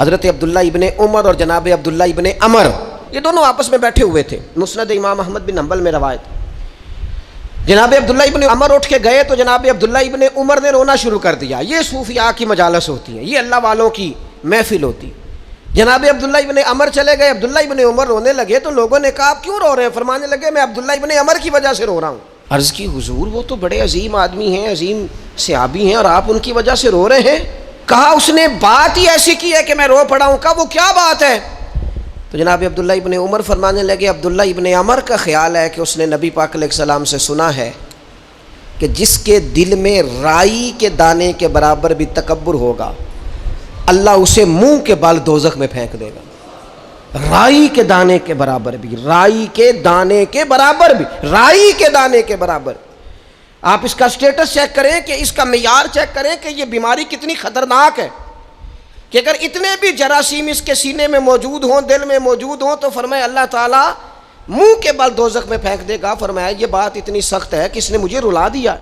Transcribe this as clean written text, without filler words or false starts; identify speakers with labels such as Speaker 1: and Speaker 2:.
Speaker 1: حضرت عبداللہ ابن عمر اور جناب عبداللہ ابن عمر یہ دونوں آپس میں بیٹھے ہوئے تھے، مسند امام احمد بن حنبل میں روایت۔ جناب عبداللہ ابن عمر اٹھ کے گئے تو جناب عبداللہ ابن عمر نے رونا شروع کر دیا۔ یہ صوفیاء کی مجالس ہوتی ہیں، یہ اللہ والوں کی محفل ہوتی۔ جناب عبداللہ ابن عمر چلے گئے، عبداللہ ابن عمر رونے لگے تو لوگوں نے کہا آپ کیوں رو رہے ہیں؟ فرمانے لگے میں عبداللہ ابن عمر کی وجہ سے رو رہا ہوں۔ عرض کی حضور وہ تو بڑے عظیم آدمی ہیں، عظیم صحابی ہیں، اور آپ ان کی وجہ سے رو رہے ہیں؟ کہا اس نے بات ہی ایسی کی ہے کہ میں رو پڑا ہوں۔ کہا وہ کیا بات ہے؟ تو جناب عبداللہ ابن عمر فرمانے لگے عبداللہ ابن عمر کا خیال ہے کہ اس نے نبی پاک علیہ السلام سے سنا ہے کہ جس کے دل میں رائی کے دانے کے برابر بھی تکبر ہوگا اللہ اسے منہ کے بال دوزخ میں پھینک دے گا۔ رائی کے دانے کے برابر بھی، رائی کے دانے کے برابر بھی، رائی کے دانے کے برابر۔ آپ اس کا سٹیٹس چیک کریں کہ اس کا معیار چیک کریں کہ یہ بیماری کتنی خطرناک ہے، کہ اگر اتنے بھی جراثیم اس کے سینے میں موجود ہوں، دل میں موجود ہوں، تو فرمایا اللہ تعالیٰ منہ کے بل دوزخ میں پھینک دے گا۔ فرمایا یہ بات اتنی سخت ہے کہ اس نے مجھے رلا دیا۔